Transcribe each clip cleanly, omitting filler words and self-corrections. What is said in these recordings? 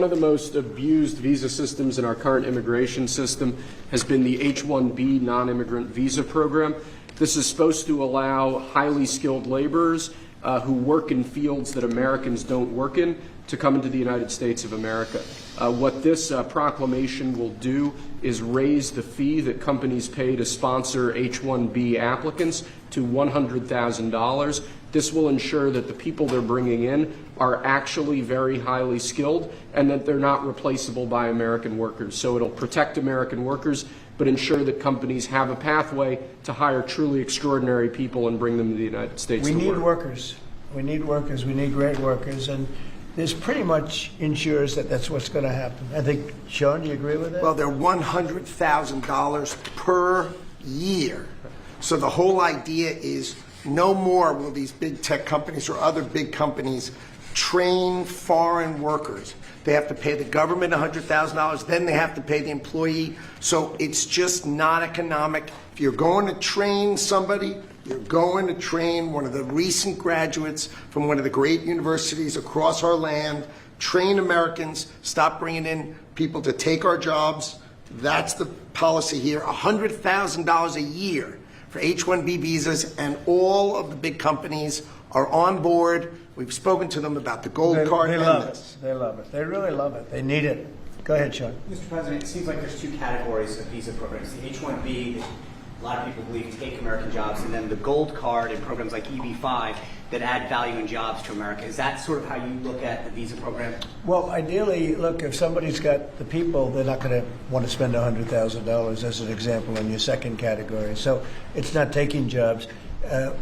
one of the most abused visa systems in our current immigration system has been the H-1B non-immigrant visa program. This is supposed to allow highly skilled laborers who work in fields that Americans don't work in to come into the United States of America. What this proclamation will do is raise the fee that companies pay to sponsor H-1B applicants to $100,000. This will ensure that the people they're bringing in are actually very highly skilled and that they're not replaceable by American workers. So it'll protect American workers, but ensure that companies have a pathway to hire truly extraordinary people and bring them to the United States to work. We need workers. We need workers. We need great workers. And this pretty much ensures that that's what's going to happen. I think, Sean, do you agree with that? Well, they're $100,000 per year. So the whole idea is no more will these big tech companies or other big companies train foreign workers. They have to pay the government $100,000, then they have to pay the employee. So it's just not economic. If you're going to train somebody, you're going to train one of the recent graduates from one of the great universities across our land, train Americans, stop bringing in people to take our jobs. That's the policy here, $100,000 a year for H-1B visas, and all of the big companies are on board. We've spoken to them about the gold card. They love it. They love it. They really love it. They need it. Go ahead, Sean. Mr. President, it seems like there's two categories of visa programs. The H-1B, that a lot of people believe take American jobs, and then the gold card and programs like EB-5 that add value and jobs to America. Is that sort of how you look at the visa program? Well, ideally, look, if somebody's got the people, they're not going to want to spend $100,000 as an example in your second category. So it's not taking jobs.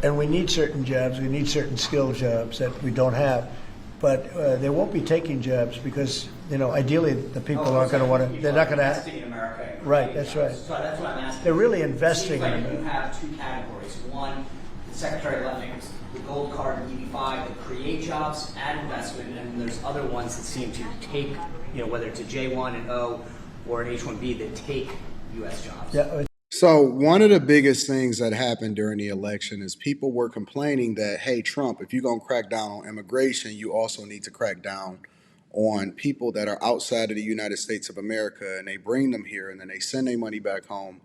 And we need certain jobs. We need certain skill jobs that we don't have. But they won't be taking jobs because, you know, ideally the people aren't going to want to, they're not going to investing in America. Right, that's right. So that's what I'm asking. They're really investing in in America. America. You have two categories. One, the Secretary left the gold card and EB-5 that create jobs, add investment, and there's other ones that seem to take, you know, whether it's a J1 and O or an H-1B that take U.S. jobs. Yeah. So one of the biggest things that happened during the election is people were complaining that, hey, Trump, if you're going to crack down on immigration, you also need to crack down on people that are outside of the United States of America, and they bring them here and then they send their money back home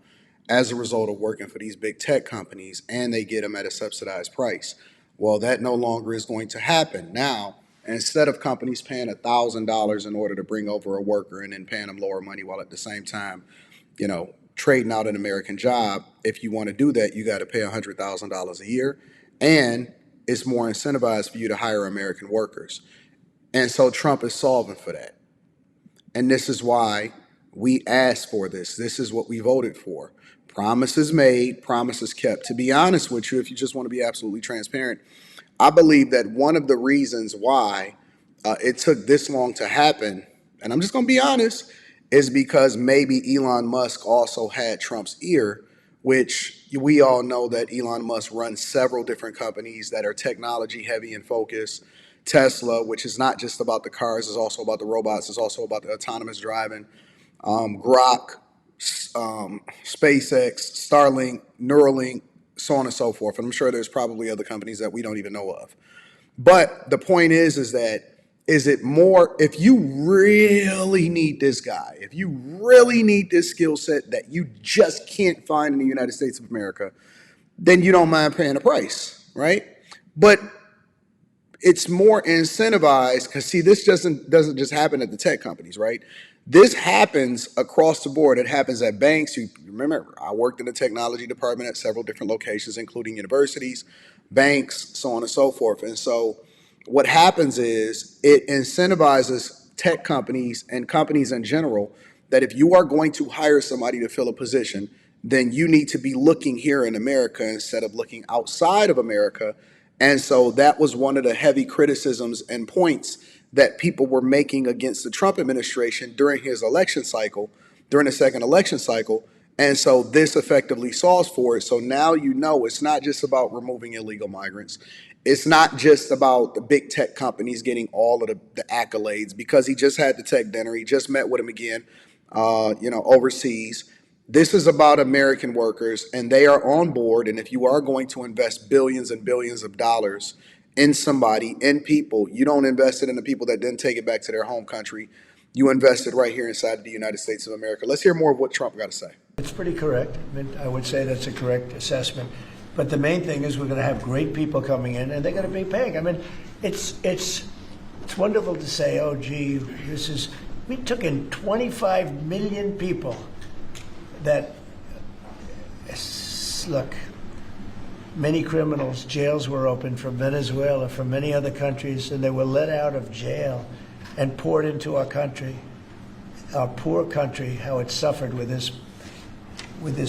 as a result of working for these big tech companies, and they get them at a subsidized price. Well, that no longer is going to happen. Now, instead of companies paying $1,000 in order to bring over a worker and then paying them lower money while at the same time, you know, trading out an American job, if you want to do that, you got to pay $100,000 a year, and it's more incentivized for you to hire American workers. And so Trump is solving for that. And this is why we asked for this. This is what we voted for. Promises made, promises kept. To be honest with you, if you just want to be absolutely transparent, I believe that one of the reasons why it took this long to happen, and I'm just going to be honest, is because maybe Elon Musk also had Trump's ear, which we all know that Elon Musk runs several different companies that are technology heavy in focus. Tesla, which is not just about the cars, is also about the robots, is also about the autonomous driving. Grok, SpaceX, Starlink, Neuralink, so on and so forth. And I'm sure there's probably other companies that we don't even know of. But the point is that is it more, if you really need this guy, if you really need this skill set that you just can't find in the United States of America, then you don't mind paying a price, right? But it's more incentivized because, see, this doesn't just happen at the tech companies, right? This happens across the board. It happens at banks. You remember, I worked in the technology department at several different locations, including universities, banks, so on and so forth. And so what happens is it incentivizes tech companies and companies in general that if you are going to hire somebody to fill a position, then you need to be looking here in America instead of looking outside of America. And so that was one of the heavy criticisms and points that people were making against the Trump administration during his election cycle, during the second election cycle. And so this effectively solves for it. So now you know it's not just about removing illegal migrants. It's not just about the big tech companies getting all of the accolades, because he just had the tech dinner. He just met with him again, overseas. This is about American workers, and they are on board. And if you are going to invest billions and billions of dollars in somebody, in people, you don't invest it in the people that then take it back to their home country. you invested right here inside the United States of America. Let's hear more of what Trump got to say. It's pretty correct. I mean, I would say that's a correct assessment. But the main thing is we're going to have great people coming in, and they're going to be paying. I mean, it's wonderful to say, oh, gee, we took in 25 million people that, look, many criminals, jails were opened from Venezuela, from many other countries, and they were let out of jail and poured into our country, our poor country, how it suffered with this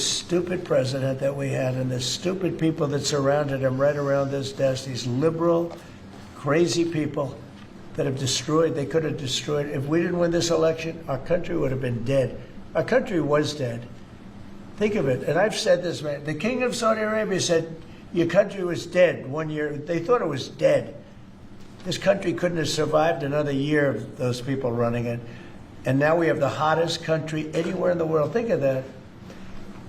stupid president that we had and the stupid people that surrounded him right around this desk, these liberal, crazy people that have destroyed, they could have destroyed. If we didn't win this election, our country would have been dead. Our country was dead. Think of it, and I've said this, man. The king of Saudi Arabia said, your country was dead 1 year. They thought it was dead. This country couldn't have survived another year of those people running it. And now we have the hottest country anywhere in the world. Think of that.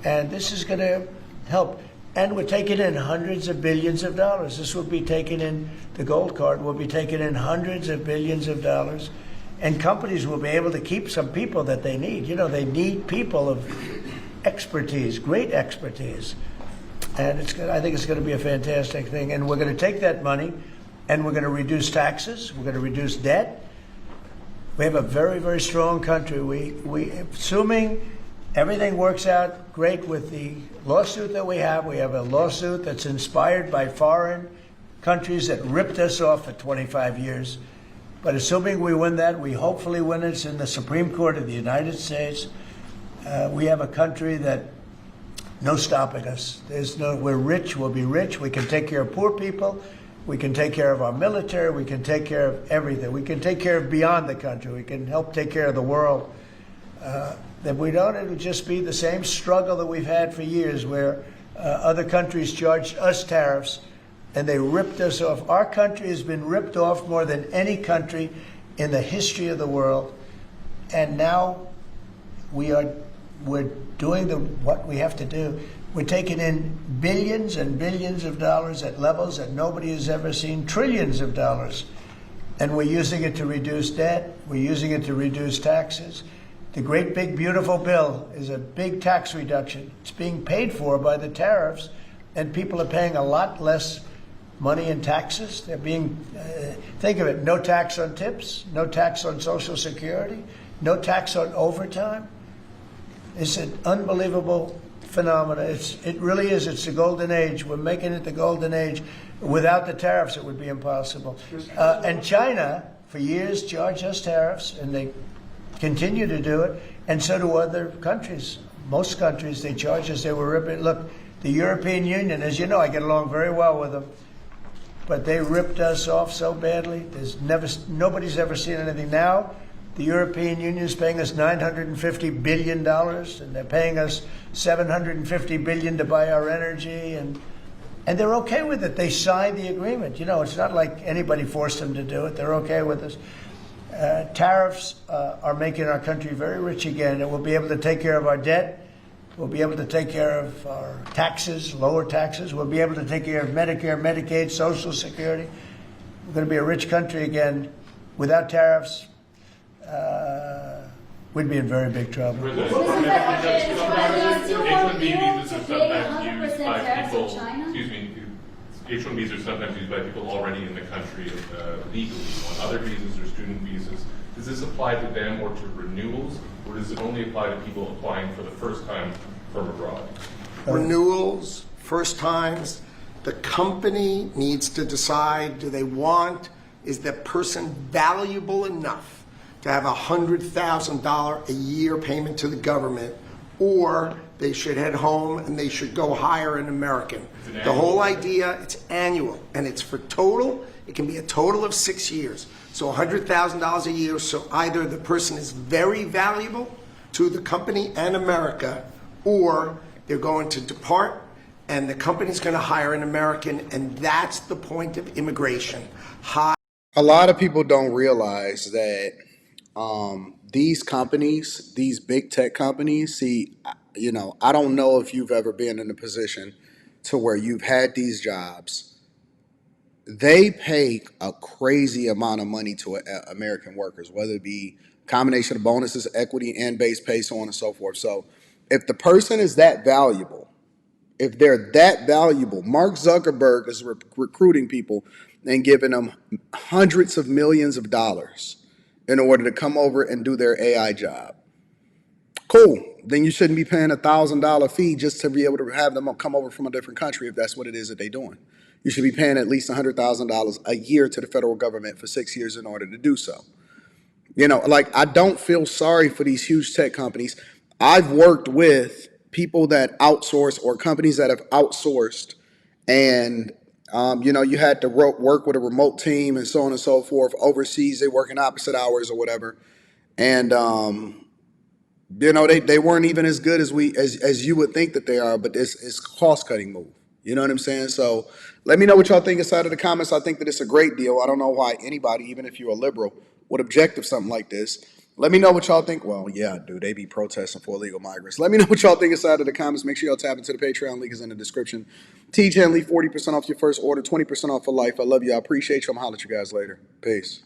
And this is going to help. And we're taking in hundreds of billions of dollars. This will be taking in, the gold card will be taking in hundreds of billions of dollars. And companies will be able to keep some people that they need. You know, they need people of expertise, great expertise. And I think it's going to be a fantastic thing. And we're going to take that money and we're going to reduce taxes. We're going to reduce debt. We have a very, very strong country. We assuming everything works out great with the lawsuit that we have a lawsuit that's inspired by foreign countries that ripped us off for 25 years. But assuming we win that, we hopefully win it. It's in the Supreme Court of the United States. We have a country that no stopping us. We're rich, we'll be rich. We can take care of poor people. We can take care of our military. We can take care of everything. We can take care of beyond the country. We can help take care of the world. That we don't, it'll just be the same struggle that we've had for years where other countries charged us tariffs and they ripped us off. Our country has been ripped off more than any country in the history of the world. And now we're doing what we have to do. We're taking in billions and billions of dollars at levels that nobody has ever seen, trillions of dollars. And we're using it to reduce debt. We're using it to reduce taxes. The great big beautiful bill is a big tax reduction. It's being paid for by the tariffs, and people are paying a lot less money in taxes. They're being, think of it, no tax on tips, no tax on Social Security, no tax on overtime. It's an unbelievable phenomenon. It really is. It's the golden age. We're making it the golden age. Without the tariffs, it would be impossible. And China, for years, charged us tariffs, and they continue to do it, and so do other countries. Most countries, they charge us. They were ripping. Look, the European Union, as you know, I get along very well with them, but they ripped us off so badly. Nobody's ever seen anything. Now, the European Union is paying us $950 billion, and they're paying us $750 billion to buy our energy, and they're okay with it. They signed the agreement. You know, it's not like anybody forced them to do it. They're okay with us. Tariffs are making our country very rich again, and we'll be able to take care of our debt. We'll be able to take care of our taxes, lower taxes. We'll be able to take care of Medicare, Medicaid, Social Security. We're going to be a rich country again. Without tariffs, we'd be in very big trouble. H-1B visas are sometimes used by people, H-1Bs are sometimes used by people already in the country legally. On other visas or student visas, does this apply to them or to renewals, or does it only apply to people applying for the first time from abroad? Renewals, first times, the company needs to decide, is that person valuable enough to have $100,000 a year payment to the government, or they should head home and they should go hire an American. The whole idea, it's annual, and it's for total. It can be a total of 6 years. So $100,000 a year, so either the person is very valuable to the company and America, or they're going to depart and the company's going to hire an American, and that's the point of immigration. A lot of people don't realize that these companies, these big tech companies, I don't know if you've ever been in a position to where you've had these jobs. They pay a crazy amount of money to American workers, whether it be combination of bonuses, equity, and base pay, so on and so forth. So if the person is that valuable, if they're that valuable, Mark Zuckerberg is recruiting people and giving them hundreds of millions of dollars in order to come over and do their AI job. Cool. Then you shouldn't be paying $1,000 fee just to be able to have them come over from a different country if that's what it is that they're doing. You should be paying at least $100,000 a year to the federal government for 6 years in order to do so. You know, like, I don't feel sorry for these huge tech companies. I've worked with people that outsource or companies that have outsourced, and you know, you had to work with a remote team and so on and so forth. Overseas, they work in opposite hours or whatever, and you know, they weren't even as good as as you would think that they are. But it's cost cutting move. You know what I'm saying? So let me know what y'all think inside of the comments. I think that it's a great deal. I don't know why anybody, even if you're a liberal, would object to something like this. Let me know what y'all think. Well, yeah, dude, they be protesting for illegal migrants. Let me know what y'all think inside of the comments. Make sure y'all tap into the Patreon. Link is in the description. TJ and Lee, 40% off your first order, 20% off for life. I love you. I appreciate you. I'm holler at you guys later. Peace.